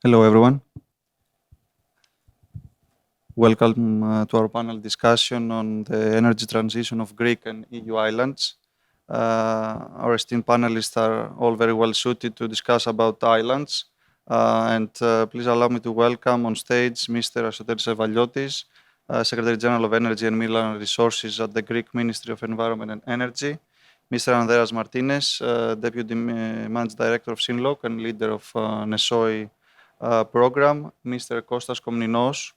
Hello, everyone. Welcome to our panel discussion on the energy transition of Greek and EU islands. Our esteemed panelists are all very well suited to discuss about islands. Please allow me to welcome on stage Mr. Aristotelis Aivaliotis, Secretary General of Energy and Mineral Resources at the Greek Ministry of Environment and Energy, Mr. Andreas Martinez, Deputy Managing Director of SINLOC and leader of NESOI program, Mr. Kostas Komninos,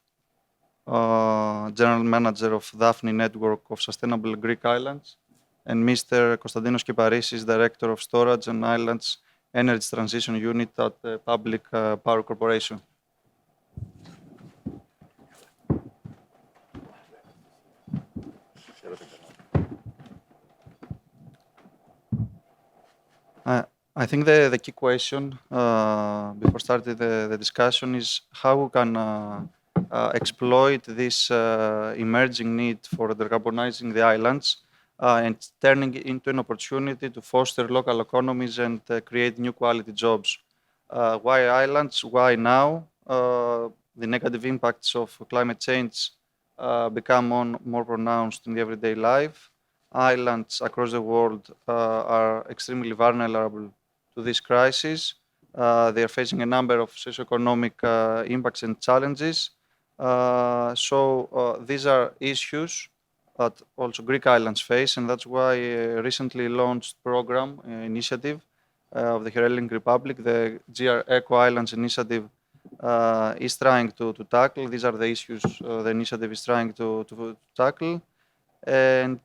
General Manager of DAFNI Network of Sustainable Greek Islands, and Mr. Konstantinos Kyparissis, Director of Storage and Islands Energy Transition Unit at the Public Power Corporation. I think the key question before starting the discussion is how we can exploit this emerging need for decarbonizing the islands and turning it into an opportunity to foster local economies and create new quality jobs. Why islands? Why now? The negative impacts of climate change become more pronounced in the everyday life. Islands across the world are extremely vulnerable to this crisis. They are facing a number of socioeconomic impacts and challenges. These are issues that also Greek islands face, and that's why a recently launched program, Initiative of the Hellenic Republic, the GR Eco Islands Initiative, is trying to tackle. These are the issues the initiative is trying to tackle. And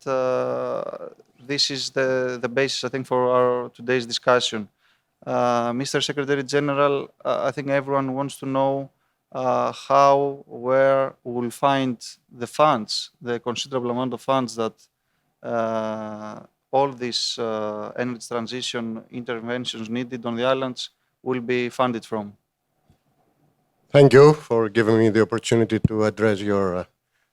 this is the basis, I think, for our today's discussion. Mr. Secretary General, I think everyone wants to know how, where we will find the funds, the considerable amount of funds that all these energy transition interventions needed on the islands will be funded from. Thank you for giving me the opportunity to address your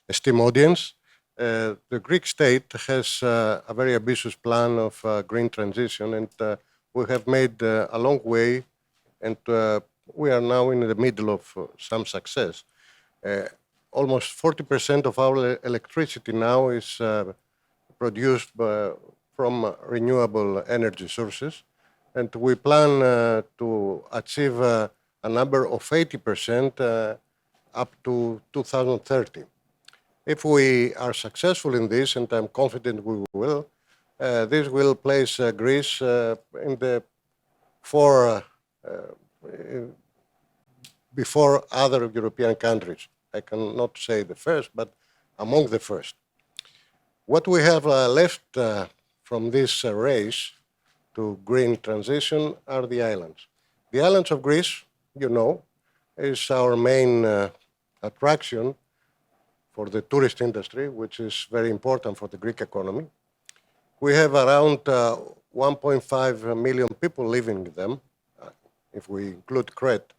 esteemed audience. The Greek state has a very ambitious plan of green transition, and we have made a long way, and we are now in the middle of some success. Almost 40% of our electricity now is produced from renewable energy sources, and we plan to achieve a number of 80% up to 2030. If we are successful in this, and I'm confident we will, this will place Greece in the before other European countries. I cannot say the first, but among the first. What we have left from this race to green transition are the islands. The islands of Greece, you know, is our main attraction for the tourist industry, which is very important for the Greek economy. We have around 1.5 million people living in them, if we include Crete.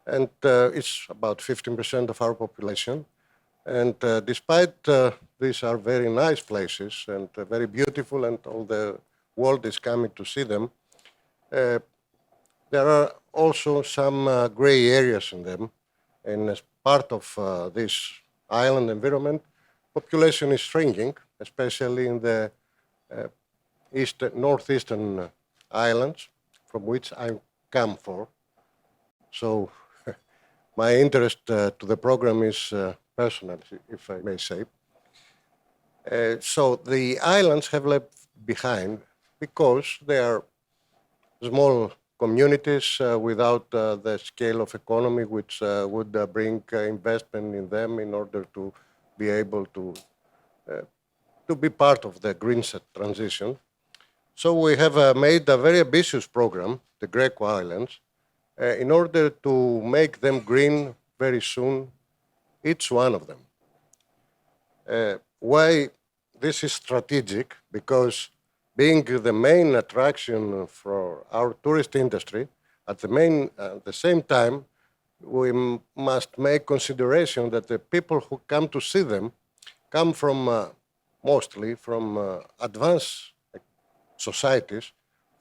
And it's about 15% of our population. And despite these are very nice places and very beautiful, and all the world is coming to see them, there are also some gray areas in them. And as part of this island environment, population is shrinking, especially in the northeastern islands, from which I come for. So my interest to the program is personal, if I may say. So the islands have left behind because they are small communities without the scale of economy which would bring investment in them in order to be able to be part of the green transition. So we have made a very ambitious program, the Greek Islands, in order to make them green very soon, each one of them. Why this is strategic? Because being the main attraction for our tourist industry, at the same time, we must make consideration that the people who come to see them come from mostly from advanced societies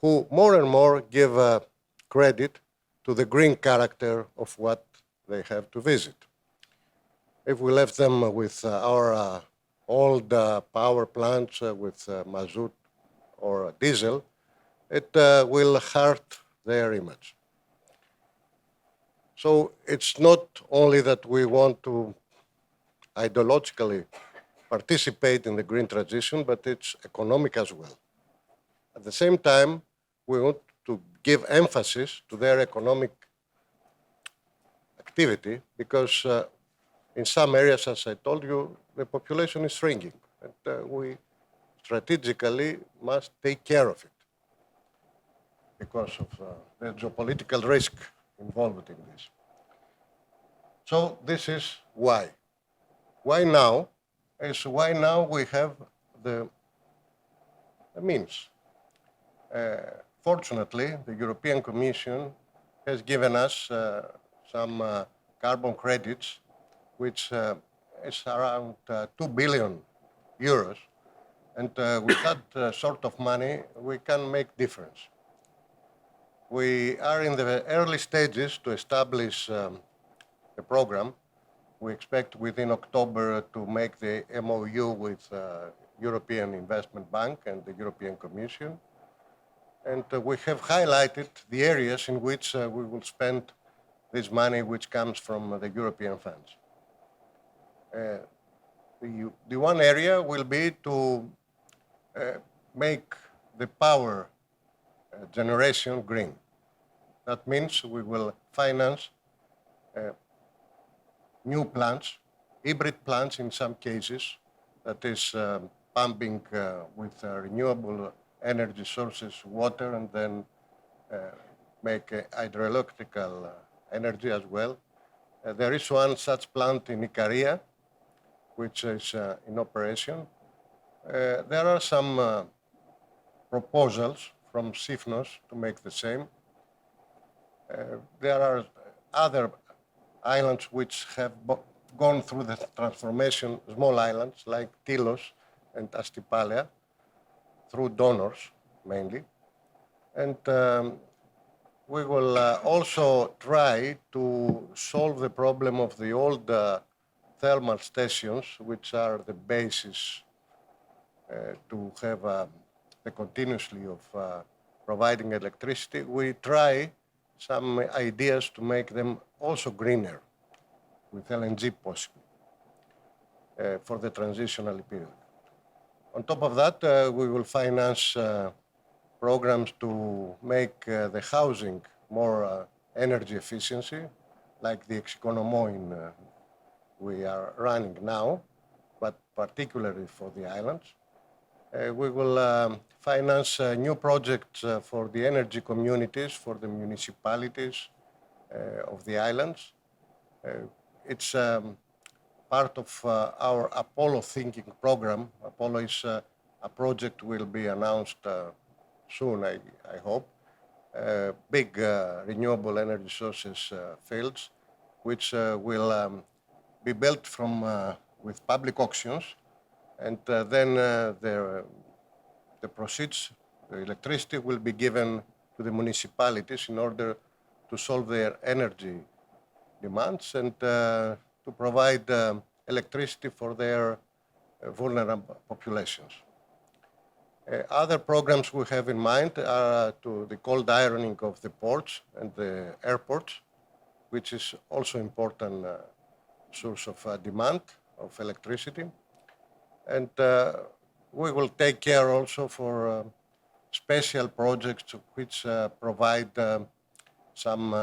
who more and more give credit to the green character of what they have to visit. If we left them with our old power plants with mazout or diesel, it will hurt their image. So it's not only that we want to ideologically participate in the green transition, but it's economic as well. At the same time, we want to give emphasis to their economic activity because in some areas, as I told you, the population is shrinking, and we strategically must take care of it because of the geopolitical risk involved in this. So this is why. Why now? Is why now we have the means. Fortunately, the European Commission has given us some carbon credits, which is around 2 billion euros. And with that sort of money, we can make difference. We are in the early stages to establish a program. We expect within October to make the MOU with European Investment Bank and the European Commission. And we have highlighted the areas in which we will spend this money which comes from the European funds. The one area will be to make the power generation green. That means we will finance new plants, hybrid plants in some cases, that is pumping with renewable energy sources water and then make hydroelectrical energy as well. There is one such plant in Ikaria, which is in operation. There are some proposals from Sifnos to make the same. There are other islands which have gone through the transformation, small islands like Tilos and S.p.A, through donors mainly. And we will also try to solve the problem of the old thermal stations, which are the basis to have the continuously of providing electricity. We try some ideas to make them also greener, with LNG possible, for the transitional period. On top of that, we will finance programs to make the housing more energy efficiency, like the Execonomo we are running now, but particularly for the islands. We will finance new projects for the energy communities, for the municipalities of the islands. It's part of our Apollo thinking program. Apollo is a project will be announced soon, I hope. Big renewable energy sources fields, which will be built from with public auctions, and then the proceeds, the electricity, will be given to the municipalities in order to solve their energy demands and to provide electricity for their vulnerable populations. Other programs we have in mind are to the cold ironing of the ports and the airports, which is also important source of demand of electricity. And we will take care also for special projects which provide some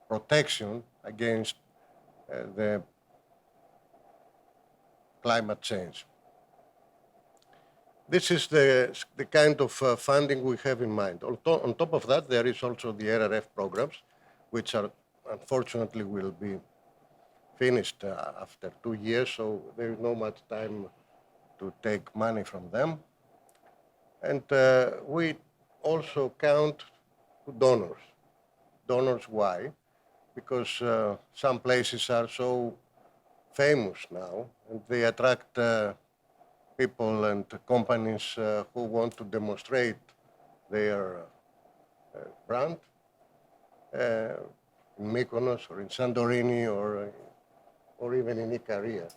protection against the climate change. This is the kind of funding we have in mind. On top of that, there is also the RRF programs, which are unfortunately will be finished after 2 years, so there is not much time to take money from them. And we also count donors. Donors, why? Because some places are so famous now, and they attract people and companies who want to demonstrate their brand. in Mykonos or in Santorini or even in Ikaria,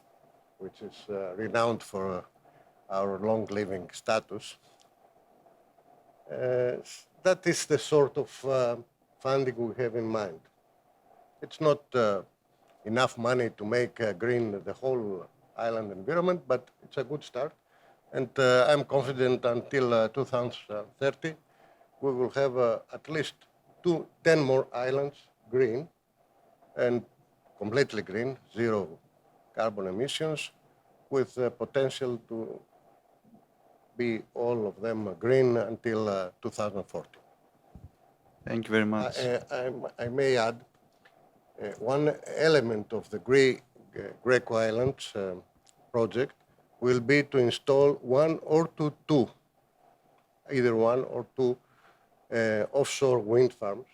which is renowned for our long living status. That is the sort of funding we have in mind. It's not enough money to make green the whole island environment, but it's a good start. And I'm confident until 2030, we will have at least 10 more islands green and completely green, zero carbon emissions, with potential to be all of them green until 2040. Thank you very much. I may add one element of the Greco Islands project will be to install either one or two offshore wind farms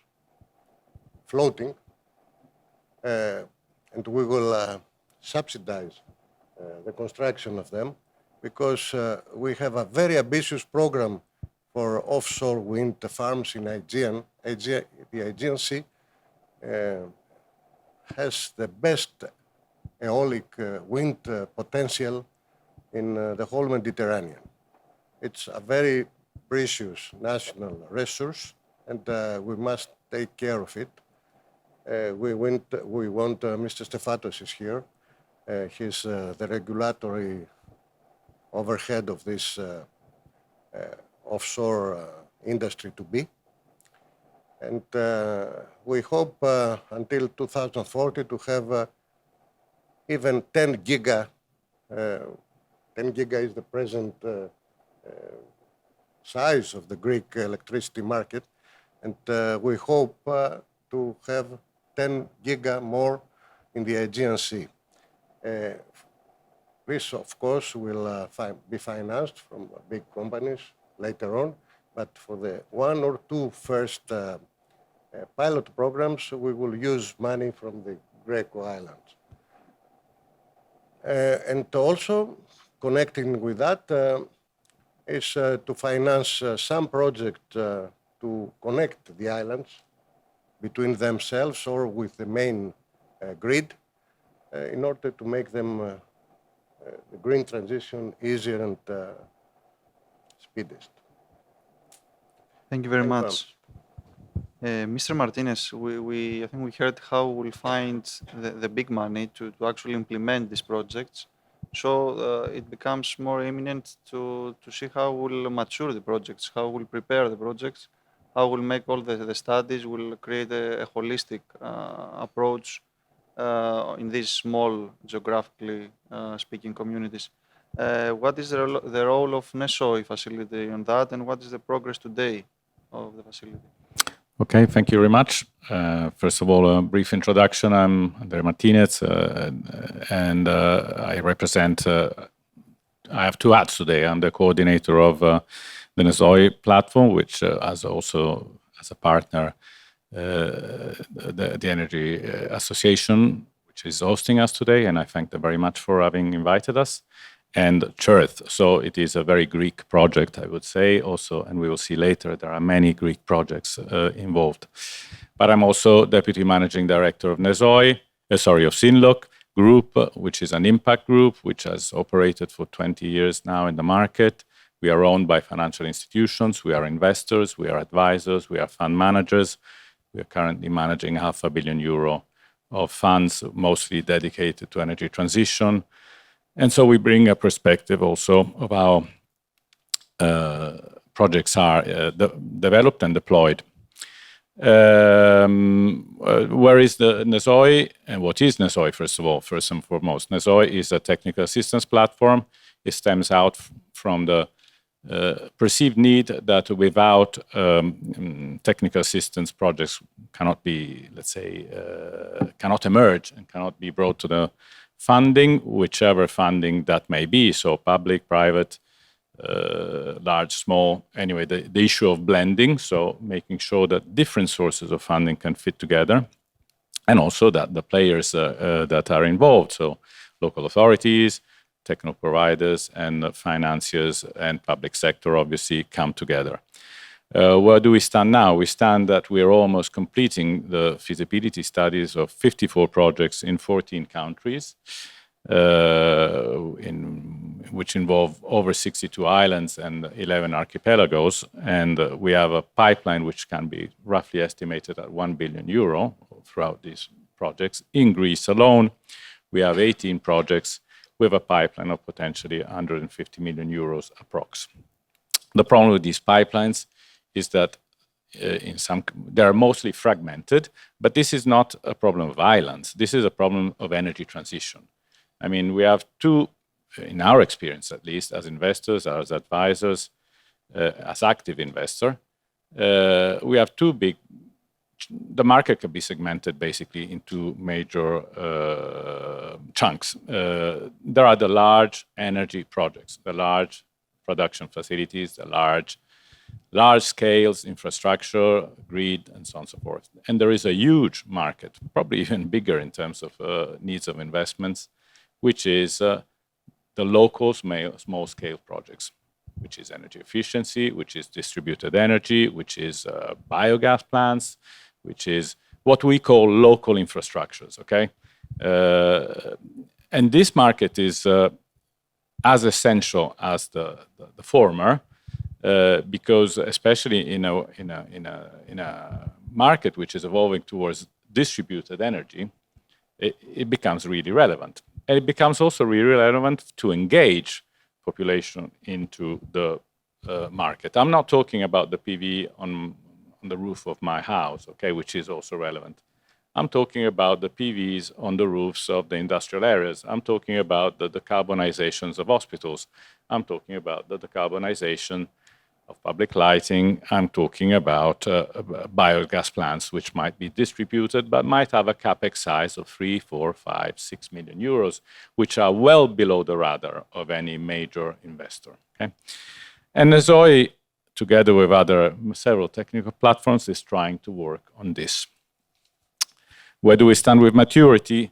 floating, and we will subsidize the construction of them because we have a very ambitious program for offshore wind farms in the Aegean Sea. Has the best aeolic wind potential in the whole Mediterranean. It's a very precious national resource, and we must take care of it. We want Mr. Stefatos is here. He's the regulatory overhead of this offshore industry to be. And we hope until 2040 to have even 10 giga. 10 giga is the present size of the Greek electricity market. And we hope to have 10 giga more in the Aegean Sea. This, of course, will be financed from big companies later on. But for the one or two first pilot programs, we will use money from the Greco Islands. And also, connecting with that is to finance some project to connect the islands between themselves or with the main grid in order to make them the green transition easier and speediest. Thank you very much. Mr. Martinez, I think we heard how we'll find the big money to actually implement these projects. So it becomes more imminent to see how we'll mature the projects, how we'll prepare the projects, how we'll make all the studies, we'll create a holistic approach in these small, geographically speaking communities. What is the role of NESOI facility on that, and what is the progress today of the facility? Okay, thank you very much. First of all, a brief introduction. I'm Andrea Martinez, and I represent, I have two hats today. I'm the coordinator of the NESOI platform, which has also as a partner the Energy Association, which is hosting us today, and I thank them very much for having invited us. And CHERTH. So it is a very Greek project, I would say also, and we will see later, there are many Greek projects involved. But I'm also Deputy Managing Director of NESOI, of SINLOC Group, which is an impact group, which has operated for 20 years now in the market. We are owned by financial institutions, we are investors, we are advisors, we are fund managers. We are currently managing €500 million of funds, mostly dedicated to energy transition. And so we bring a perspective also of how projects are developed and deployed. Where is the NESOI and what is NESOI, first of all? First and foremost, NESOI is a technical assistance platform. It stems out from the perceived need that without technical assistance projects cannot be, let's say, cannot emerge and cannot be brought to the funding, whichever funding that may be, so public, private, large, small. Anyway, the issue of blending, so making sure that different sources of funding can fit together, and also that the players that are involved, so local authorities, technical providers, and financiers and public sector obviously come together. Where do we stand now? We stand that we are almost completing the feasibility studies of 54 projects in 14 countries, which involve over 62 islands and 11 archipelagos. And we have a pipeline which can be roughly estimated at 1 billion euro throughout these projects. In Greece alone, we have 18 projects with a pipeline of potentially 150 million euros approx. The problem with these pipelines is that they are mostly fragmented, but this is not a problem of islands. This is a problem of energy transition. I mean, we have two, in our experience at least, as investors, as advisors, as active investor, we have two big, the market can be segmented basically into major chunks. There are the large energy projects, the large production facilities, the large scales, infrastructure, grid, and so on and so forth. And there is a huge market, probably even bigger in terms of needs of investments, which is the local small-scale projects, which is energy efficiency, which is distributed energy, which is biogas plants, which is what we call local infrastructures, okay? And this market is as essential as the former, because especially in a market which is evolving towards distributed energy, it becomes really relevant. And it becomes also really relevant to engage population into the market. I'm not talking about the PV on the roof of my house, okay, which is also relevant. I'm talking about the PVs on the roofs of the industrial areas. I'm talking about the decarbonizations of hospitals. I'm talking about the decarbonization of public lighting. I'm talking about biogas plants, which might be distributed, but might have a capex size of 3, 4, 5, 6 million euros, which are well below the radar of any major investor. Okay? And NESOI, together with several technical platforms, is trying to work on this. Where do we stand with maturity?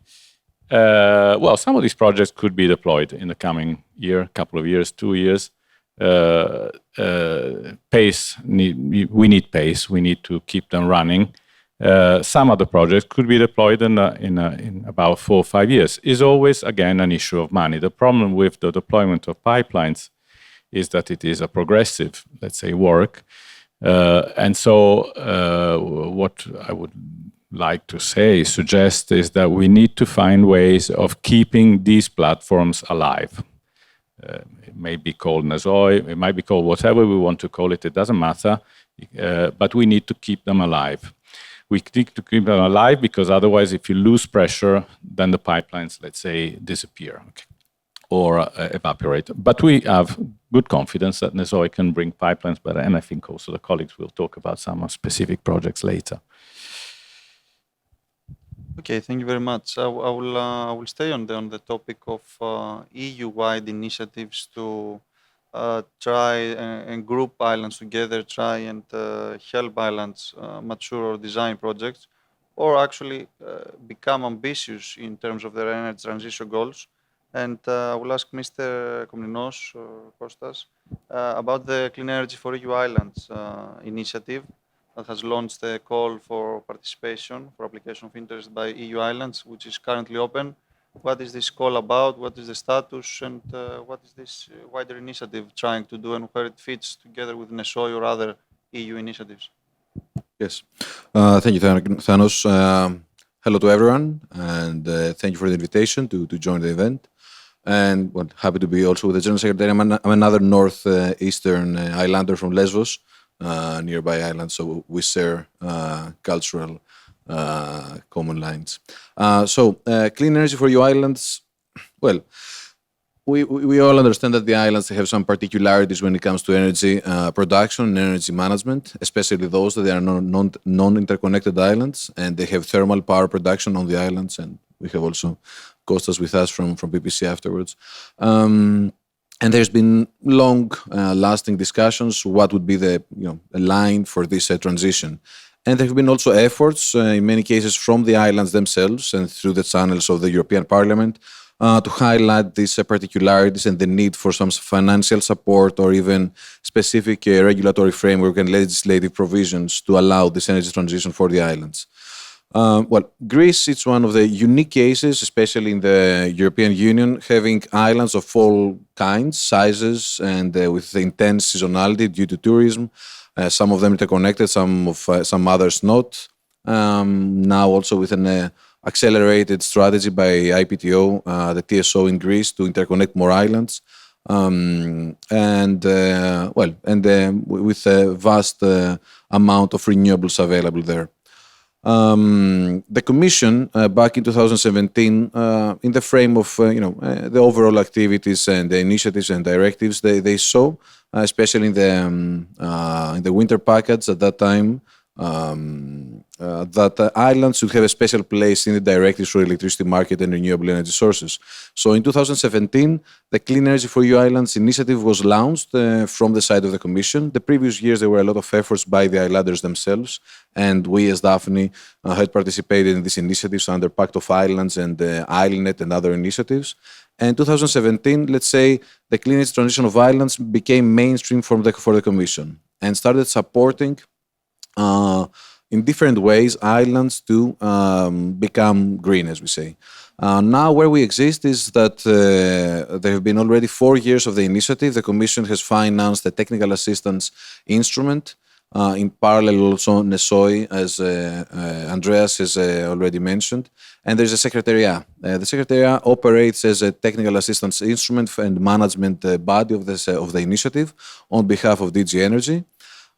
Well, some of these projects could be deployed in the coming year, couple of years, 2 years. Pace, we need pace. We need to keep them running. Some of the projects could be deployed in about 4 or 5 years. Is always, again, an issue of money. The problem with the deployment of pipelines is that it is a progressive, let's say, work. And so what I would like to suggest is that we need to find ways of keeping these platforms alive. It may be called NESOI, it might be called whatever we want to call it, it doesn't matter, but we need to keep them alive. We need to keep them alive because otherwise if you lose pressure, then the pipelines, let's say, disappear, okay, or evaporate. But we have good confidence that NESOI can bring pipelines better, and I think also the colleagues will talk about some specific projects later. Okay, thank you very much. I will stay on the topic of EU-wide initiatives to try and group islands together, try and help islands mature or design projects, or actually become ambitious in terms of their energy transition goals. And I will ask Mr. Komninos, Kostas, about the Clean Energy for EU Islands initiative that has launched a call for participation, for application of interest by EU islands, which is currently open. What is this call about? What is the status? And what is this wider initiative trying to do, and where it fits together with NESOI or other EU initiatives? Yes. Thank you, Thanos. Hello to everyone, and thank you for the invitation to join the event. And well, happy to be also with the General Secretary. I'm another northeastern islander from Lesbos, nearby island, so we share cultural common lines. Clean energy for EU islands, well, we all understand that the islands have some particularities when it comes to energy production and energy management, especially those that they are non-interconnected islands, and they have thermal power production on the islands, and we have also Kostas with us from PPC afterwards. And there's been long-lasting discussions what would be the line for this transition. And there have been also efforts, in many cases, from the islands themselves and through the channels of the European Parliament to highlight these particularities and the need for some financial support or even specific regulatory framework and legislative provisions to allow this energy transition for the islands. Well, Greece is one of the unique cases, especially in the European Union, having islands of all kinds, sizes, and with intense seasonality due to tourism. Some of them interconnected, some others not. Now also with an accelerated strategy by IPTO, the TSO in Greece, to interconnect more islands. With a vast amount of renewables available there. The Commission back in 2017, in the frame of the overall activities and the initiatives and directives they saw, especially in the winter package at that time, that islands should have a special place in the directives for electricity market and renewable energy sources. So in 2017, the Clean Energy for EU Islands initiative was launched from the side of the Commission. The previous years, there were a lot of efforts by the islanders themselves, and we as DAFNI had participated in these initiatives under Pact of Islands and ISLNet and other initiatives. And in 2017, let's say, the Clean Energy transition of islands became mainstream for the Commission and started supporting in different ways islands to become green, as we say. Now where we exist is that there have been already 4 years of the initiative. The Commission has financed the technical assistance instrument. In parallel also NESOI, as Andreas has already mentioned. And there's a secretariat. The secretariat operates as a technical assistance instrument and management body of the initiative on behalf of DG Energy.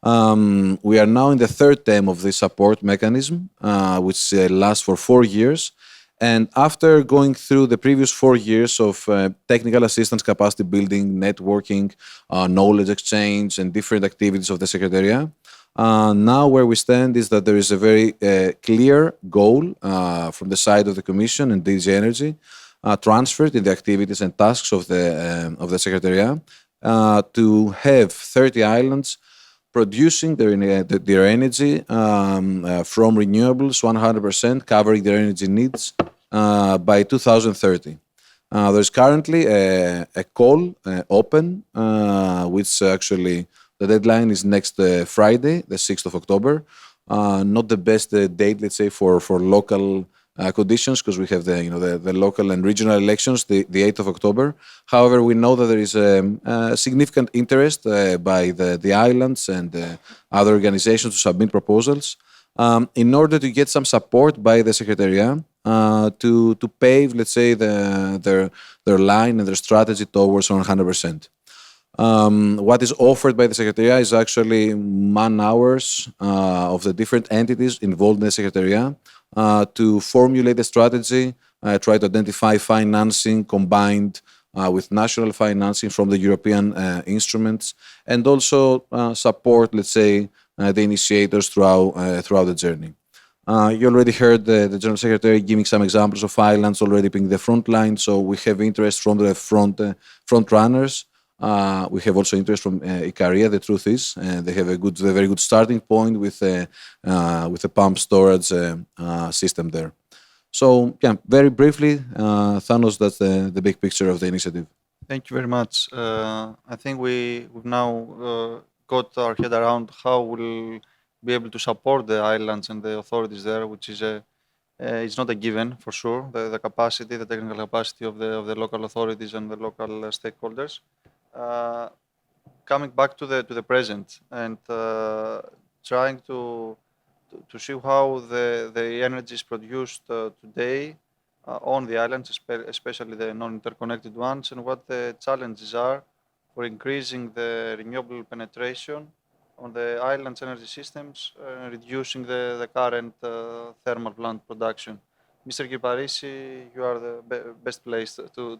We are now in the third term of this support mechanism, which lasts for 4 years. And after going through the previous 4 years of technical assistance, capacity building, networking, knowledge exchange, and different activities of the Secretariat, now where we stand is that there is a very clear goal from the side of the Commission and DG Energy transferred in the activities and tasks of the Secretariat to have 30 islands producing their energy from renewables 100%, covering their energy needs by 2030. There's currently a call open, which actually the deadline is next Friday, the 6th of October. Not the best date, let's say, for local conditions, because we have the local and regional elections, the 8th of October. However, we know that there is a significant interest by the islands and other organizations to submit proposals in order to get some support by the Secretariat to pave, let's say, their line and their strategy towards 100%. What is offered by the Secretariat is actually man-hours of the different entities involved in the Secretariat to formulate a strategy, try to identify financing combined with national financing from the European instruments, and also support, let's say, the initiators throughout the journey. You already heard the General Secretary giving some examples of islands already being the front line, so we have interest from the front runners. We have also interest from Ikaria. The truth is, they have a very good starting point with a pump storage system there. So, yeah, very briefly, Thanos, that's the big picture of the initiative. Thank you very much. I think we've now got our head around how we'll be able to support the islands and the authorities there, which is it's not a given for sure. The capacity, the technical capacity of the local authorities and the local stakeholders. Coming back to the present and trying to see how the energy is produced today on the islands, especially the non-interconnected ones, and what the challenges are for increasing the renewable penetration on the islands' energy systems, reducing the current thermal plant production. Mr. Kyparissis, you are the best placed to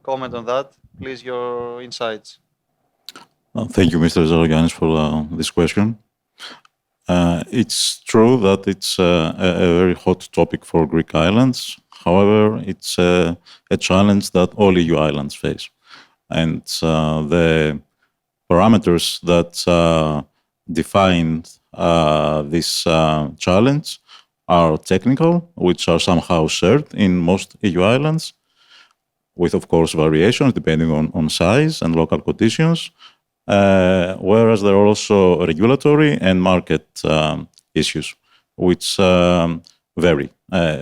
comment on that. Please, your insights. Thank you, Mr. Zarogiannis, for this question. It's true that it's a very hot topic for Greek islands. However, it's a challenge that all EU islands face. And the parameters that define this challenge are technical, which are somehow shared in most EU islands, with, of course, variations depending on size and local conditions, whereas there are also regulatory and market issues, which vary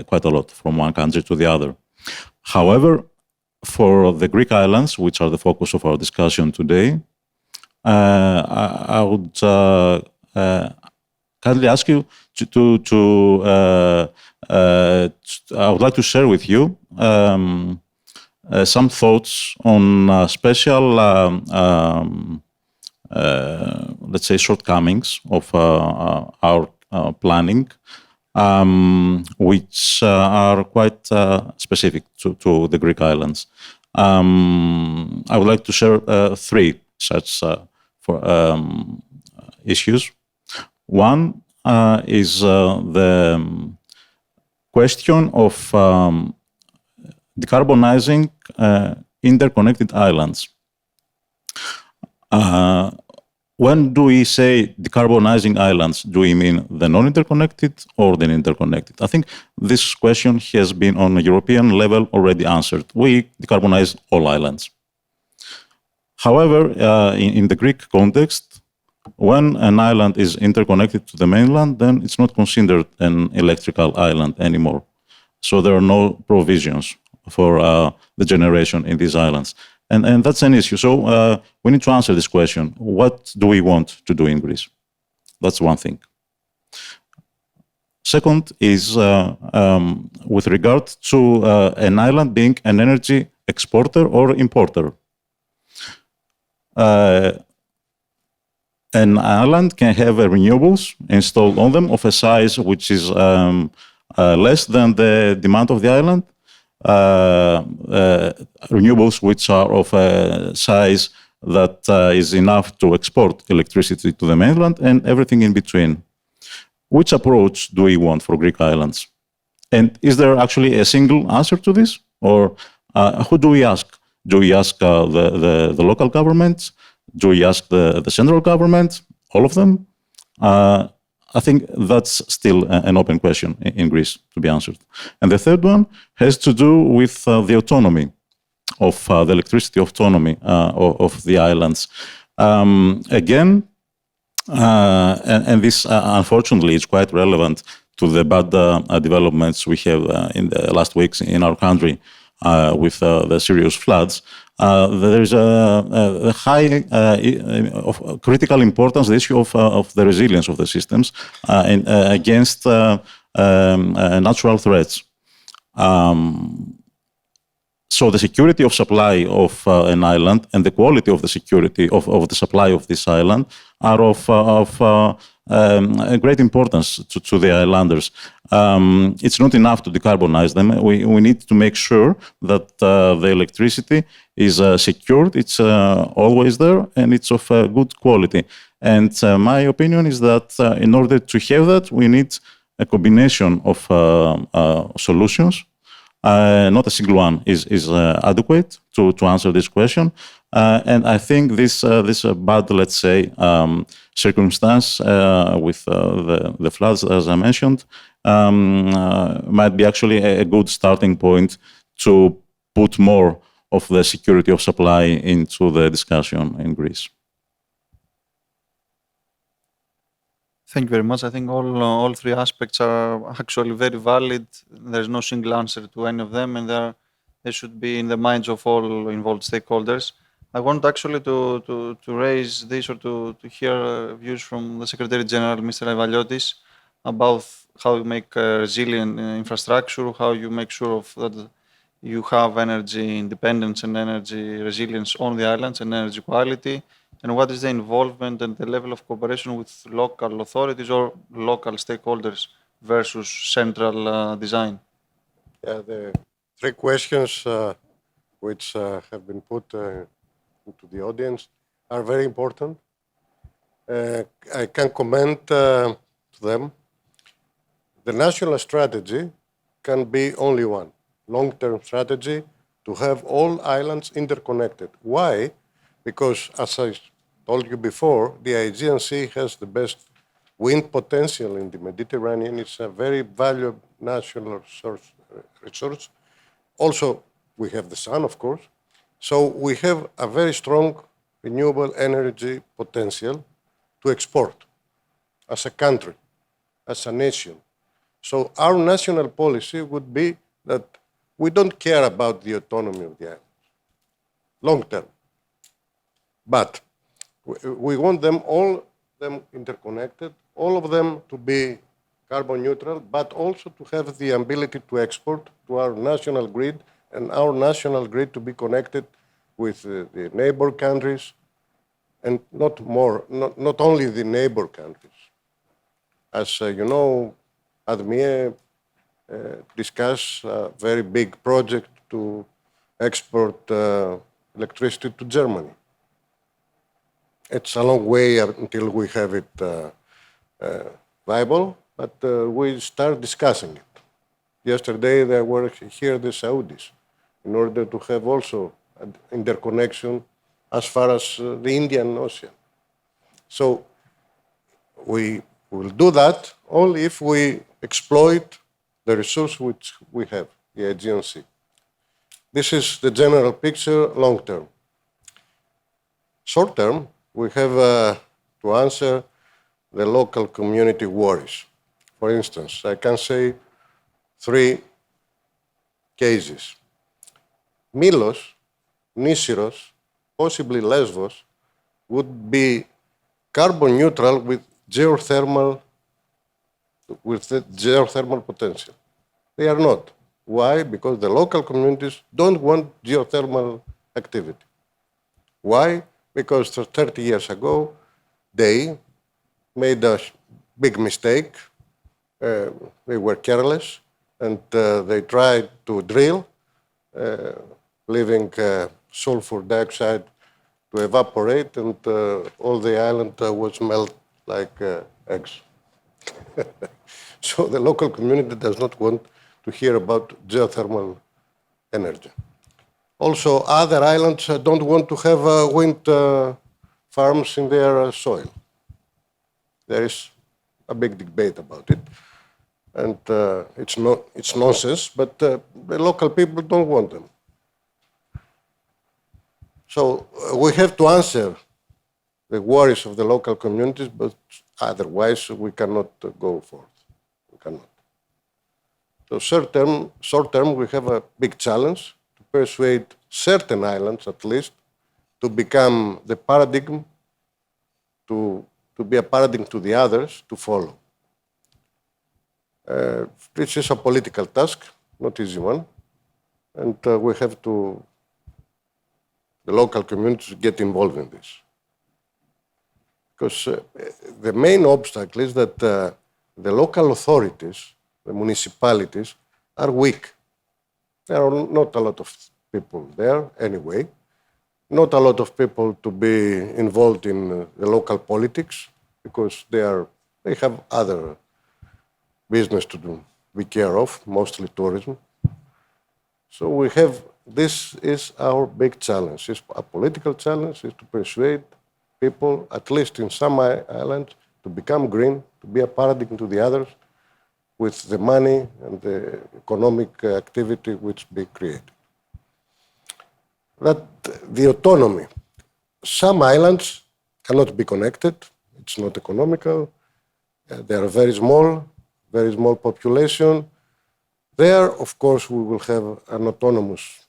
quite a lot from one country to the other. However, for the Greek islands, which are the focus of our discussion today, I would kindly ask you I would like to share with you some thoughts on special, let's say, shortcomings of our planning, which are quite specific to the Greek islands. I would like to share three such issues. One is the question of decarbonizing interconnected islands. When do we say decarbonizing islands? Do we mean the non-interconnected or the interconnected? I think this question has been on a European level already answered. We decarbonize all islands. However, in the Greek context, when an island is interconnected to the mainland, then it's not considered an electrical island anymore. So there are no provisions for the generation in these islands. And that's an issue. So we need to answer this question. What do we want to do in Greece? That's one thing. Second is with regard to an island being an energy exporter or importer. An island can have renewables installed on them of a size which is less than the demand of the island. Renewables which are of a size that is enough to export electricity to the mainland, and everything in between. Which approach do we want for Greek islands? And is there actually a single answer to this? Or who do we ask? Do we ask the local governments? Do we ask the central government? All of them? I think that's still an open question in Greece to be answered. And the third one has to do with the autonomy of the electricity autonomy of the islands. Again, and this unfortunately is quite relevant to the bad developments we have in the last weeks in our country with the serious floods. There is a high of critical importance, the issue of the resilience of the systems against natural threats. So the security of supply of an island and the quality of the security of the supply of this island are of great importance to the islanders. It's not enough to decarbonize them. We need to make sure that the electricity is secured, it's always there, and it's of good quality. And my opinion is that in order to have that, we need a combination of solutions. Not a single one is adequate to answer this question. And I think this bad, let's say, circumstance with the floods, as I mentioned, might be actually a good starting point to put more of the security of supply into the discussion in Greece. Thank you very much. I think all three aspects are actually very valid. There's no single answer to any of them, and they should be in the minds of all involved stakeholders. I want actually to raise this or to hear views from the Secretary General, Mr. Aivaliotis, about how you make resilient infrastructure, how you make sure that you have energy independence and energy resilience on the islands and energy quality, and what is the involvement and the level of cooperation with local authorities or local stakeholders versus central design? Yeah, the three questions which have been put to the audience are very important. I can comment to them. The national strategy can be only one, long-term strategy to have all islands interconnected. Why? Because, as I told you before, the Aegean Sea has the best wind potential in the Mediterranean. It's a very valuable national resource. Also, We have the sun, of course. So we have a very strong renewable energy potential to export as a country, as a nation. So our national policy would be that we don't care about the autonomy of the islands, long term. But we want them all interconnected, all of them to be carbon neutral, but also to have the ability to export to our national grid, and our national grid to be connected with the neighbor countries, and not only the neighbor countries. As you know, ADMIE discussed a very big project to export electricity to Germany. It's a long way until we have it viable, but we start discussing it. Yesterday there were here the Saudis in order to have also an interconnection as far as the Indian Ocean. So we will do that only if we exploit the resource which we have, the Aegean Sea. This is the general picture long term. Short term, we have to answer the local community worries. For instance, I can say 3 cases. Milos, Nísiros, possibly Lesbos, would be carbon neutral with geothermal potential. They are not. Why? Because the local communities don't want geothermal activity. Why? Because 30 years ago, they made a big mistake. They were careless, and they tried to drill, leaving sulfur dioxide to evaporate, and all the island was melt like eggs. So the local community does not want to hear about geothermal energy. Also, other islands don't want to have wind farms in their soil. There is a big debate about it, and it's nonsense, but the local people don't want them. So we have to answer the worries of the local communities, but otherwise we cannot go forth. We cannot. So short term, we have a big challenge to persuade certain islands, at least, to become the paradigm, to be a paradigm to the others to follow. This is a political task, not easy one, and we have to, the local communities, get involved in this. Because the main obstacle is that the local authorities, the municipalities, are weak. There are not a lot of people there anyway, not a lot of people to be involved in the local politics, because they have other business to do, be care of, mostly tourism. So we have, this is our big challenge. It's a political challenge, is to persuade people, at least in some islands, to become green, to be a paradigm to the others, with the money and the economic activity which be created. That the autonomy. Some islands cannot be connected. It's not economical. They are very small population. There, of course, we will have an autonomous,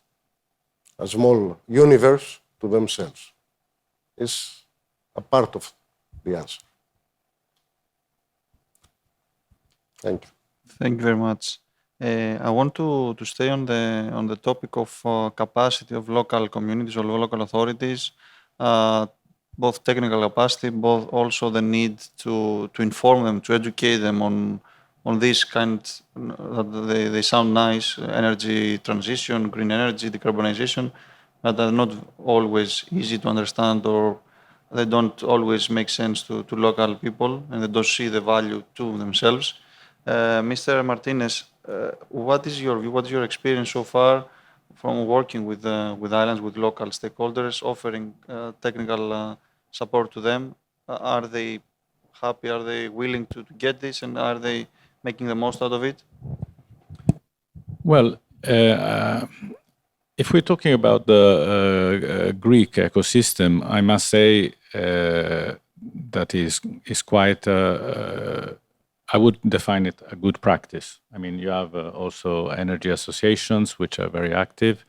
a small universe to themselves. It's a part of the answer. Thank you. Thank you very much. I want to stay on the topic of capacity of local communities or local authorities, both technical capacity, both also the need to inform them, to educate them on this kind, they sound nice, energy transition, green energy, decarbonization, but are not always easy to understand, or they don't always make sense to local people, and they don't see the value to themselves. Mr. Martinez, what is your view, what is your experience so far from working with islands, with local stakeholders, offering technical support to them? Are they happy? Are they willing to get this? And are they making the most out of it? Well, if we're talking about the Greek ecosystem, I must say that is quite, I would define it a good practice. I mean, you have also energy associations which are very active,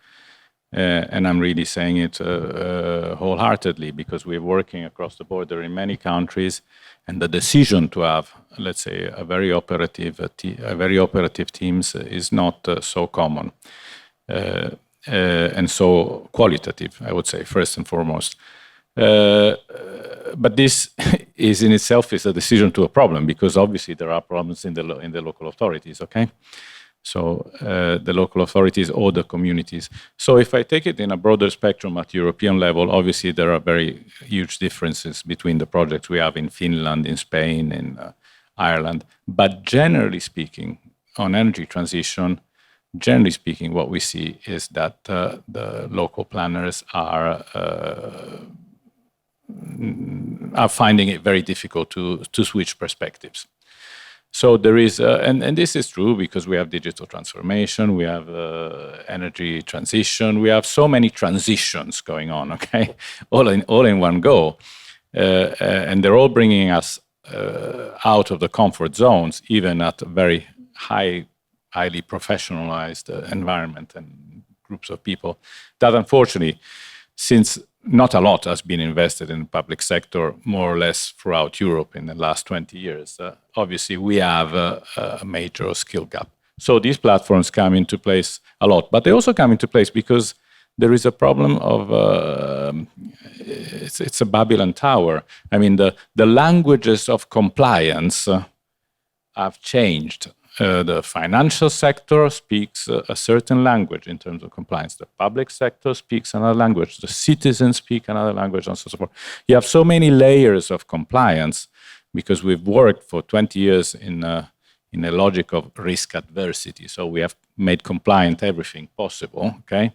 and I'm really saying it wholeheartedly because we're working across the border in many countries, and the decision to have, let's say, a very operative teams is not so common. And so qualitative, I would say, first and foremost. But this is in itself is a decision to a problem because obviously there are problems in the local authorities. Okay, so the local authorities or the communities. So if I take it in a broader spectrum at European level, obviously there are very huge differences between the projects we have in Finland, in Spain, in Ireland. But generally speaking, on energy transition. Generally speaking, what we see is that the local planners are finding it very difficult to switch perspectives. So there is, and this is true because we have digital transformation, we have energy transition, we have so many transitions going on, okay, all in one go, and they're all bringing us out of the comfort zones, even at a very highly professionalized environment and groups of people that unfortunately, since not a lot has been invested in the public sector, more or less throughout Europe in the last 20 years, obviously we have a major skill gap. So these platforms come into place a lot, but they also come into place because there is a problem of, it's a Babylon Tower. I mean, the languages of compliance have changed. The financial sector speaks a certain language in terms of compliance. The public sector speaks another language. The citizens speak another language, and so forth. You have so many layers of compliance because we've worked for 20 years in a logic of risk adversity. So we have made compliant everything possible, okay?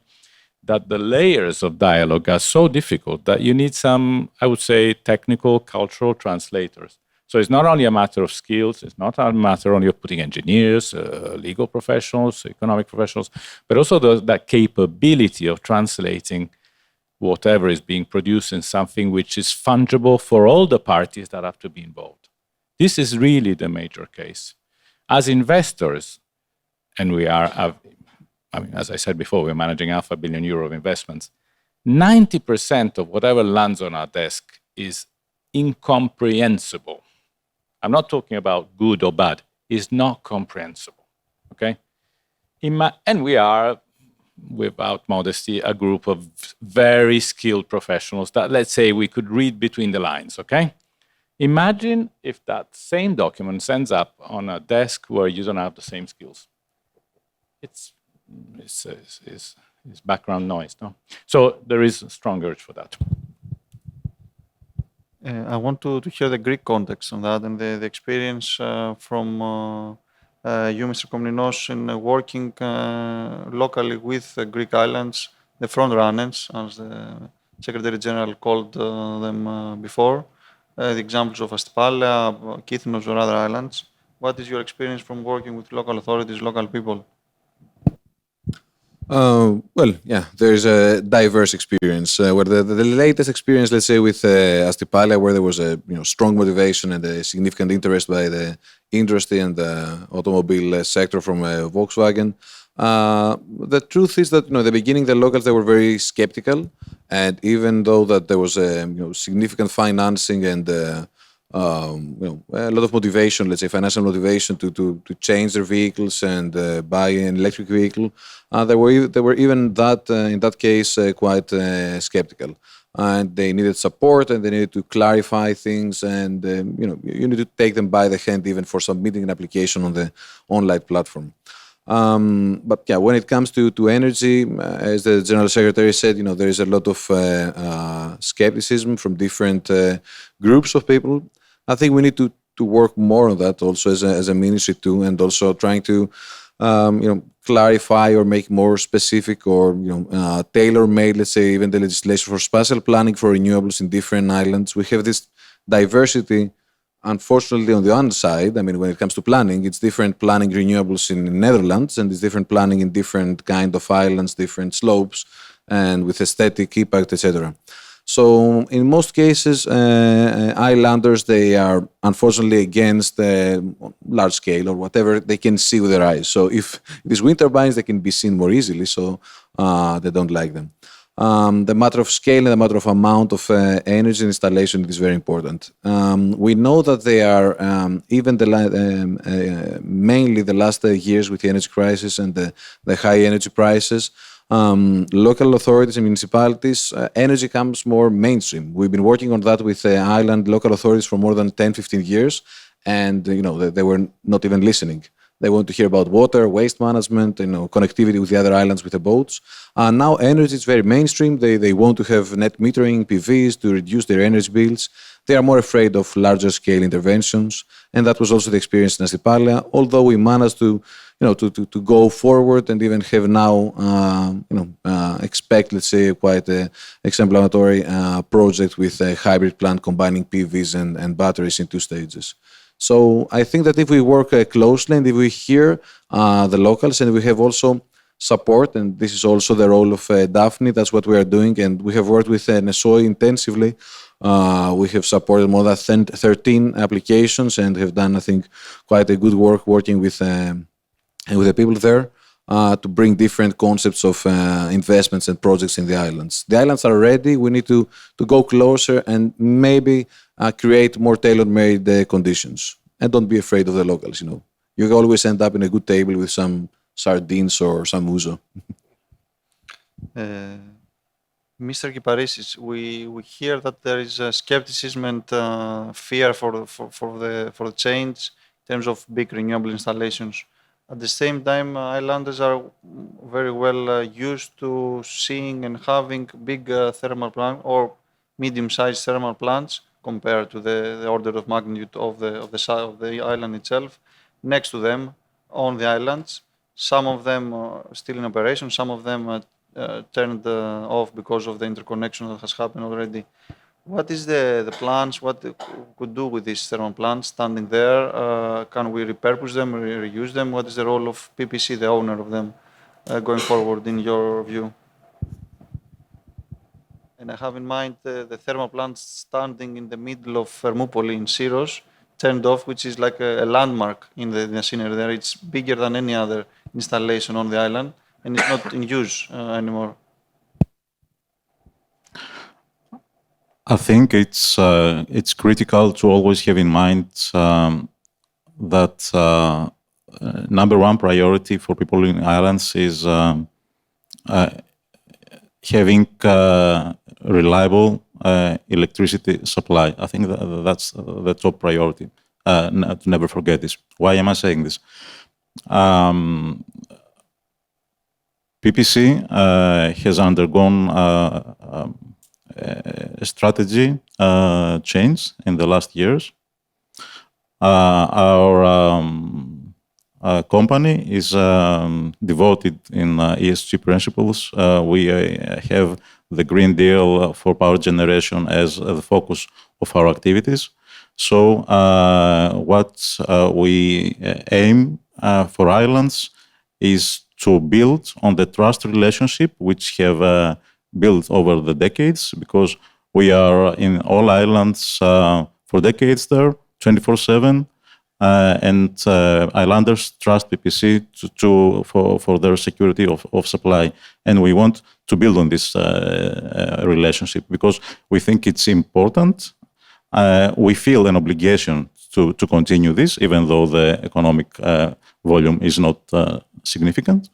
That the layers of dialogue are so difficult that you need some, I would say, technical, cultural translators. So it's not only a matter of skills, it's not a matter only of putting engineers, legal professionals, economic professionals, but also that capability of translating whatever is being produced in something which is fungible for all the parties that have to be involved. This is really the major case. As investors, and we are, I mean, as I said before, we're managing €500 million of investments, 90% of whatever lands on our desk is incomprehensible. I'm not talking about good or bad. It's not comprehensible, okay? And we are, without modesty, a group of very skilled professionals that, let's say, we could read between the lines, okay? Imagine if that same document ends up on a desk where you don't have the same skills. It's background noise, no? So there is a strong urge for that. I want to hear the Greek context on that and the experience from you, Mr. Komninos, in working locally with Greek islands, the front runners, as the Secretary General called them before, the examples of S.p.A, Kythnos or other islands. What is your experience from working with local authorities, local people? Well, yeah, there's a diverse experience. Where the latest experience, let's say, with S.p.A, where there was a strong motivation and a significant interest by the industry and the automobile sector from Volkswagen. The truth is that, at the beginning, the locals, they were very skeptical, and even though that there was significant financing and a lot of motivation, let's say financial motivation to change their vehicles and buy an electric vehicle, they were even that in that case quite skeptical, and they needed support and they needed to clarify things, and you need to take them by the hand even for submitting an application on the online platform. But yeah, when it comes to energy, as the General Secretary said, there is a lot of skepticism from different groups of people. I think we need to work more on that also as a ministry too, and also trying to clarify or make more specific or tailor-made, let's say, even the legislation for spatial planning for renewables in different islands. We have this diversity unfortunately, on the other side, I mean, when it comes to planning, it's different planning renewables in the Netherlands, and it's different planning in different kind of islands, different slopes, and with aesthetic impact, etc. So in most cases, islanders, they are unfortunately against large scale or whatever they can see with their eyes. So if it is wind turbines, they can be seen more easily, so they don't like them. The matter of scale and the matter of amount of energy installation is very important. We know that they are, even mainly the last years with the energy crisis and the high energy prices, local authorities and municipalities, energy comes more mainstream. We've been working on that with island local authorities for more than 10, 15 years, and they were not even listening. They want to hear about water, waste management, connectivity with the other islands with the boats. Now energy is very mainstream. They want to have net metering, PVs to reduce their energy bills. They are more afraid of larger scale interventions, and that was also the experience in S.p.A. Although we managed to go forward and even have now, expect, let's say, quite an exemplary project with a hybrid plant combining PVs and batteries in 2 stages. So I think that if we work closely and if we hear the locals and we have also support, and this is also the role of DAFNI, that's what we are doing, and we have worked with NESOI intensively. We have supported more than 13 applications and have done, I think, quite a good work working with the people there to bring different concepts of investments and projects in the islands. The islands are ready. We need to go closer and maybe create more tailor-made conditions. And don't be afraid of the locals, You always end up in a good table with some sardines or some ouzo. Mr. Kyparissis, we hear that there is skepticism and fear for the change in terms of big renewable installations. At the same time, islanders are very well used to seeing and having big thermal plants or medium-sized thermal plants compared to the order of magnitude of the island itself. Next to them, on the islands, some of them are still in operation, some of them turned off because of the interconnection that has happened already. What is the plans? What we could do with these thermal plants standing there? Can we repurpose them, reuse them? What is the role of PPC, the owner of them, going forward in your view? And I have in mind the thermal plants standing in the middle of Thermopylae in Syros, turned off, which is like a landmark in the scenery there. It's bigger than any other installation on the island, and it's not in use anymore. I think it's critical to always have in mind that number one priority for people in islands is having reliable electricity supply. I think that's the top priority. To never forget this. Why am I saying this? PPC has undergone a strategy change in the last years. Our company is devoted in ESG principles. We have the Green Deal for power generation as the focus of our activities. So what we aim for islands is to build on the trust relationship which have built over the decades, because we are in all islands for decades there, 24/7, and islanders trust PPC for their security of supply, and we want to build on this relationship because we think it's important. We feel an obligation to continue this, even though the economic volume is not significant.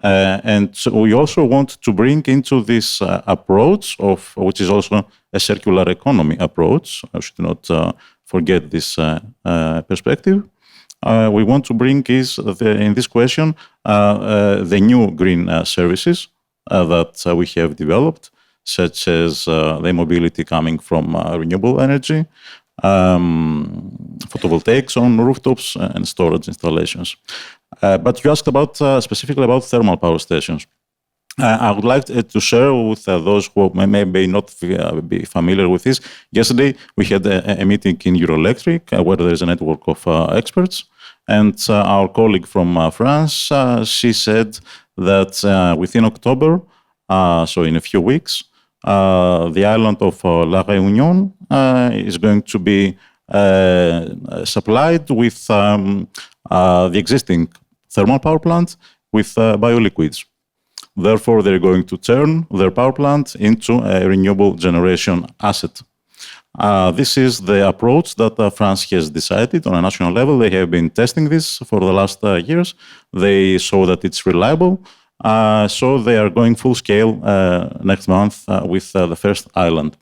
And so we also want to bring into this approach which is also a circular economy approach. I should not forget this perspective. We want to bring in this question the new green services that we have developed, such as the mobility coming from renewable energy, photovoltaics on rooftops, and storage installations. But you asked about specifically about thermal power stations. I would like to share with those who may not be familiar with this. Yesterday, we had a meeting in Euroelectric where there is a network of experts. And our colleague from France, she said that within October, so in a few weeks, the island of La Réunion is going to be supplied with the existing thermal power plant with bioliquids. Therefore, they're going to turn their power plant into a renewable generation asset. This is the approach that France has decided on a national level. They have been testing this for the last years. They saw that it's reliable. So they are going full scale next month with the first island.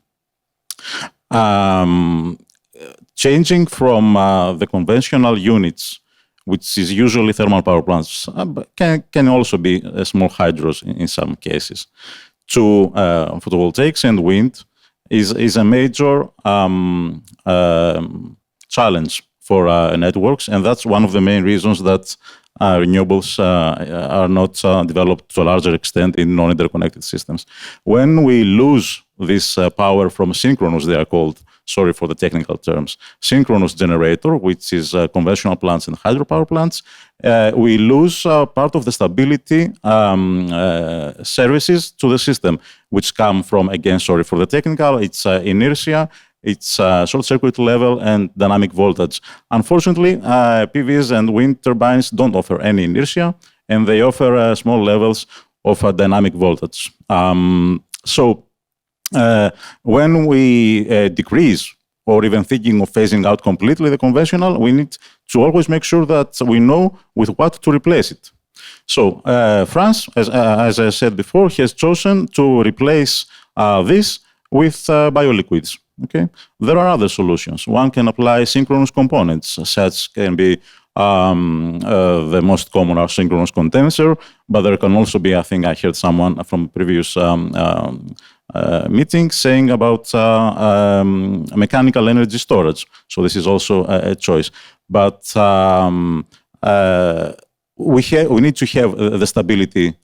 Changing from the conventional units, which is usually thermal power plants, but can also be small hydros in some cases, to photovoltaics and wind is a major challenge for networks, and that's one of the main reasons that renewables are not developed to a larger extent in non-interconnected systems. When we lose this power from synchronous, they are called, sorry for the technical terms, synchronous generator, which is conventional plants and hydropower plants, we lose part of the stability services to the system, which come from, again, sorry for the technical, it's inertia, it's short circuit level and dynamic voltage. Unfortunately, PVs and wind turbines don't offer any inertia, and they offer small levels of dynamic voltage. So when we decrease or even thinking of phasing out completely the conventional, we need to always make sure that we know with what to replace it. So France, as I said before, has chosen to replace this with bioliquids. Okay, there are other solutions. One can apply synchronous components, such can be the most common are synchronous condenser, but there can also be, I think I heard someone from previous meeting saying about mechanical energy storage. So this is also a choice. But we need to have the stability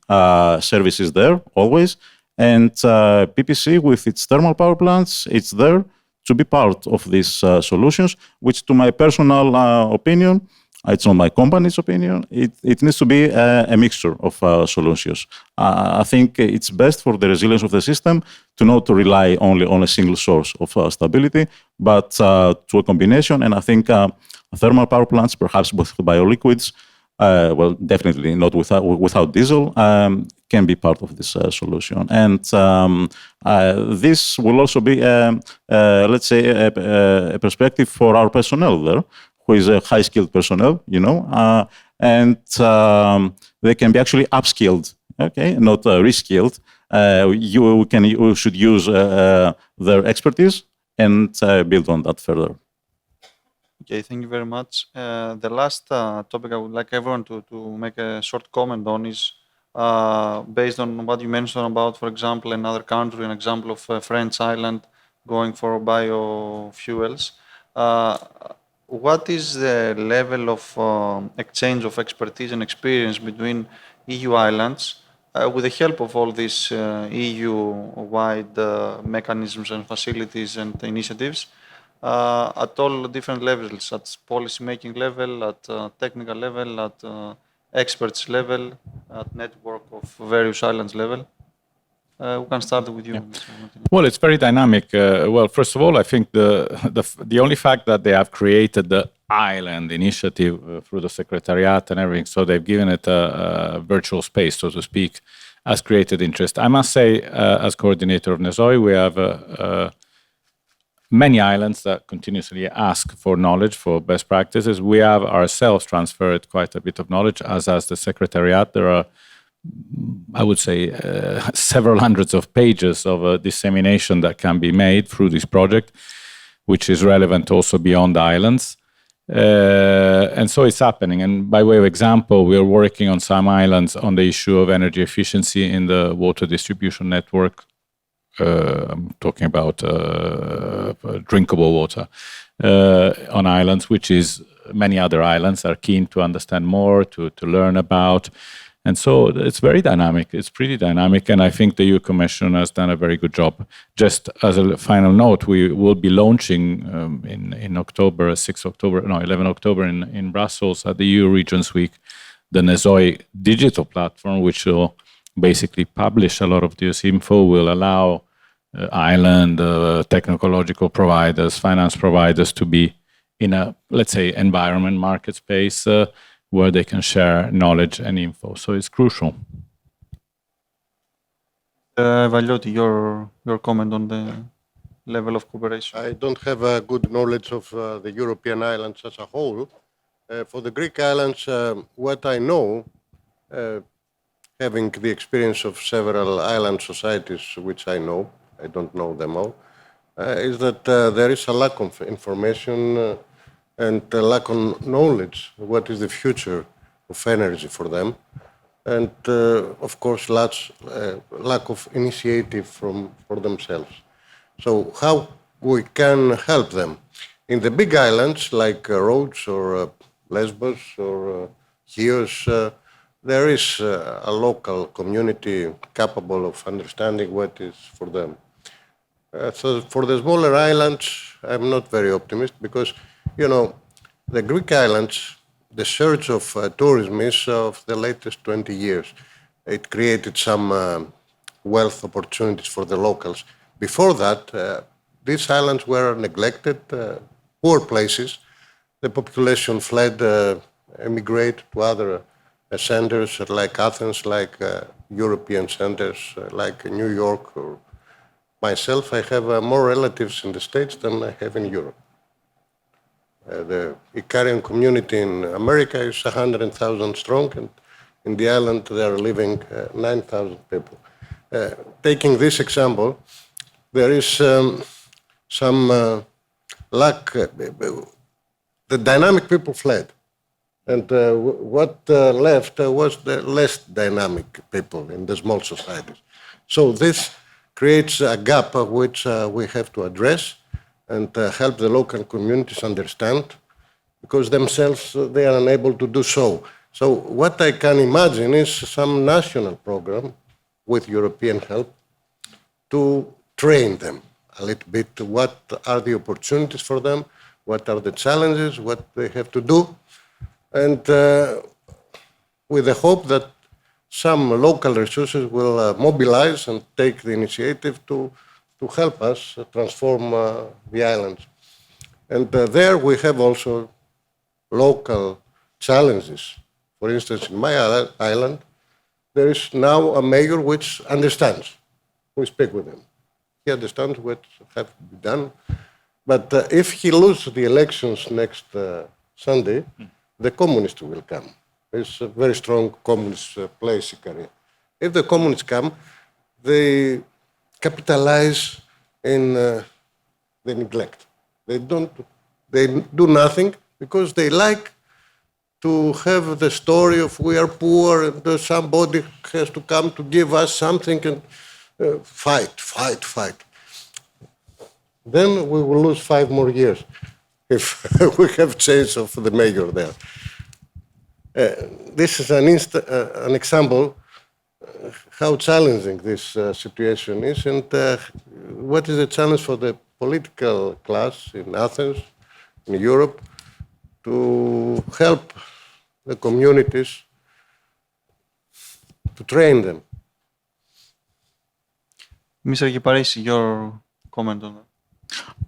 services there always. And PPC, with its thermal power plants, it's there to be part of these solutions, which to my personal opinion, it's not my company's opinion, it needs to be a mixture of solutions. I think it's best for the resilience of the system to not rely only on a single source of stability, but to a combination. And I think thermal power plants, perhaps with bioliquids, well, definitely not without diesel, can be part of this solution. And this will also be, let's say, a perspective for our personnel there, who is a high-skilled personnel, you know, and they can be actually upskilled, okay, not reskilled. You should use their expertise and build on that further. Okay, thank you very much. The last topic I would like everyone to make a short comment on is based on what you mentioned about, for example, another country, an example of a French island going for biofuels. What is the level of exchange of expertise and experience between EU islands with the help of all these EU-wide mechanisms and facilities and initiatives? At all different levels, at policy-making level, at technical level, at experts level, at network of various islands level. We can start with you. Yeah. Well, it's very dynamic. Well, first of all, I think the only fact that they have created the island initiative through the secretariat and everything, so they've given it a virtual space, so to speak, has created interest. I must say, as coordinator of NESOI, we have many islands that continuously ask for knowledge, for best practices. We have ourselves transferred quite a bit of knowledge, as the Secretariat. There are, I would say, several hundreds of pages of dissemination that can be made through this project, which is relevant also beyond the islands. And so it's happening. And by way of example, we are working on some islands on the issue of energy efficiency in the water distribution network. I'm talking about drinkable water on islands, which is many other islands are keen to understand more, to learn about. And so it's very dynamic. It's pretty dynamic, and I think the EU Commission has done a very good job. Just as a final note, we will be launching in October, 11 October in Brussels at the EU Regions Week, the NESOI digital platform, which will basically publish a lot of this info, will allow island technological providers, finance providers to be in a, let's say, environment market space where they can share knowledge and info. So it's crucial. Aivaliotis, your comment on the level of cooperation. I don't have a good knowledge of the European islands as a whole. For the Greek islands, what I know, having the experience of several island societies, which I know, I don't know them all, is that there is a lack of information and a lack of knowledge what is the future of energy for them, and of course lack of initiative for themselves. So how we can help them? In the big islands like Rhodes or Lesbos or Chios, there is a local community capable of understanding what is for them. So for the smaller islands, I'm not very optimistic because, you know, the Greek islands, the surge of tourism is of the latest 20 years. It created some wealth opportunities for the locals. Before that, these islands were neglected, poor places. The population fled, emigrated to other centers like Athens, like European centers, like New York. Or myself, I have more relatives in the States than I have in Europe. The Icarian community in America is 100,000 strong, and in the island there are living 9,000 people. Taking this example, there is some lack. The dynamic people fled, and what left was the less dynamic people in the small societies. So this creates a gap which we have to address and help the local communities understand, because themselves they are unable to do so. So what I can imagine is some national program with European help to train them a little bit. What are the opportunities for them? What are the challenges? What they have to do? And with the hope that some local resources will mobilize and take the initiative to help us transform the islands. And there we have also local challenges. For instance, in my island, there is now a mayor which understands. We speak with him. He understands what has to be done. But if he loses the elections next Sunday, the communists will come. There's a very strong communist place, Ikaria. If the communists come, they capitalize in the neglect. They do nothing because they like to have the story of we are poor and somebody has to come to give us something and fight. Then we will lose 5 more years if we have change of the mayor there. This is an example how challenging this situation is, and what is the challenge for the political class in Athens, in Europe, to help the communities, to train them. Mr. Kyparissis, your comment on that?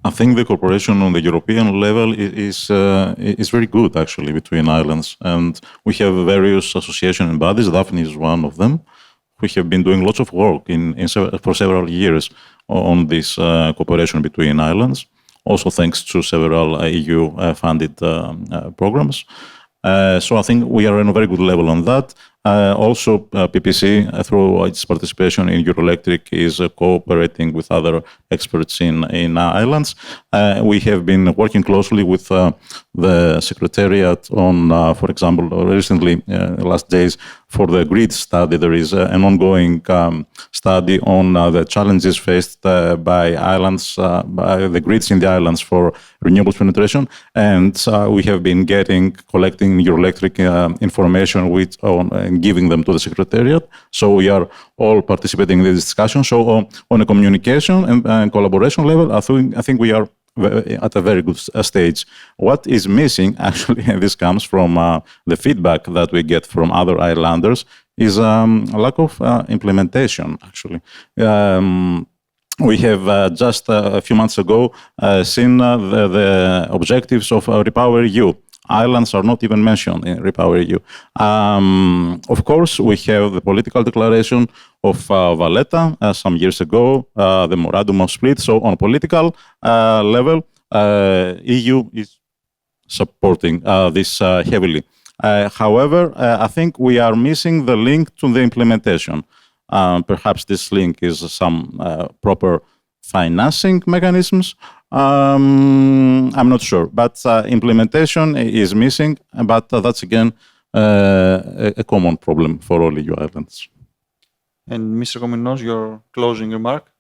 I think the cooperation on the European level is very good, actually, between islands. And we have various association and bodies. DAFNI is one of them. We have been doing lots of work for several years on this cooperation between islands, also thanks to several EU-funded programs. So I think we are on a very good level on that. Also, PPC, through its participation in Euroelectric, is cooperating with other experts in islands. We have been working closely with the Secretariat on, for example, recently, last days, for the grid study, there is an ongoing study on the challenges faced by islands, by the grids in the islands for renewables penetration. And we have been collecting Euroelectric information and giving them to the Secretariat. So we are all participating in this discussion. So on a communication and collaboration level, I think we are at a very good stage. What is missing, actually, and this comes from the feedback that we get from other islanders, is a lack of implementation, actually. We have just a few months ago seen the objectives of REPowerEU. Islands are not even mentioned in REPowerEU. Of course, we have the political declaration of Valletta some years ago, the memorandum of split. So on political level, EU is supporting this heavily. However, I think we are missing the link to the implementation. Perhaps this link is some proper financing mechanisms. I'm not sure, but implementation is missing, but that's again a common problem for all EU islands. And Mr. Komninos, your closing remark?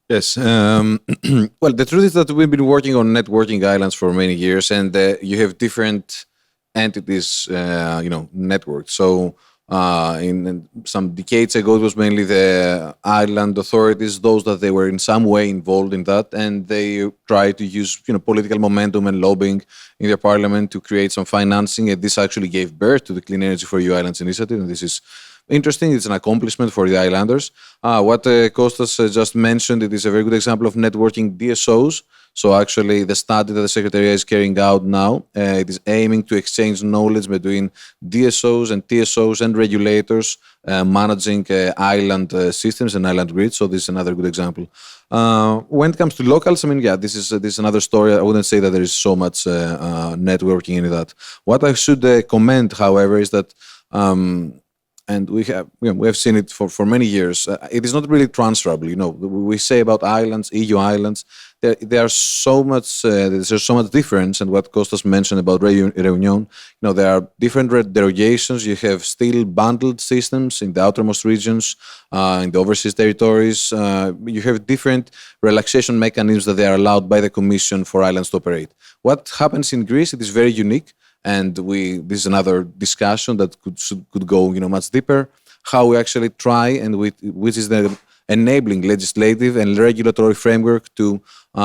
Yes. Well, the truth is that we've been working on networking islands for many years, and you have different entities, networked. So in some decades ago, it was mainly the island authorities, those that they were in some way involved in that, and they tried to use political momentum and lobbying in their parliament to create some financing, and this actually gave birth to the Clean Energy for EU Islands initiative, and this is interesting. It's an accomplishment for the islanders. What Kostas just mentioned, it is a very good example of networking DSOs. So actually, the study that the Secretariat is carrying out now, it is aiming to exchange knowledge between DSOs and TSOs and regulators managing island systems and island grids. So this is another good example. When it comes to locals, I mean, yeah, this is another story. I wouldn't say that there is so much networking in that. What I should comment, however, is that and we have seen it for many years. It is not really transferable. We say about islands, EU islands. There's so much difference, and what Kostas mentioned about Reunion. There are different derogations. You have still bundled systems in the outermost regions, in the overseas territories. You have different relaxation mechanisms that they are allowed by the Commission for islands to operate. What happens in Greece? It is very unique. And this is another discussion that could go much deeper. How we actually try, and which is the enabling legislative and regulatory framework to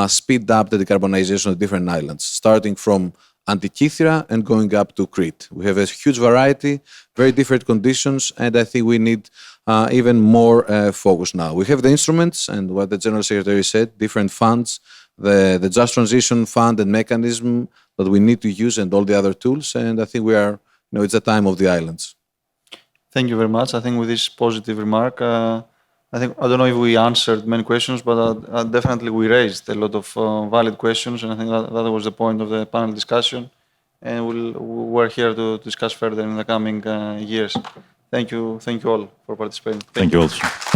speed up the decarbonization of different islands, starting from Antikythera and going up to Crete. We have a huge variety, very different conditions, and I think we need even more focus now. We have the instruments, and what the General Secretary said, different funds, the Just Transition Fund and mechanism that we need to use, and all the other tools. And I think we are, it's the time of the islands. Thank you very much. I think with this positive remark, I don't know if we answered many questions, but definitely we raised a lot of valid questions, and I think that was the point of the panel discussion. And we're here to discuss further in the coming years. Thank you all for participating. Thank you also.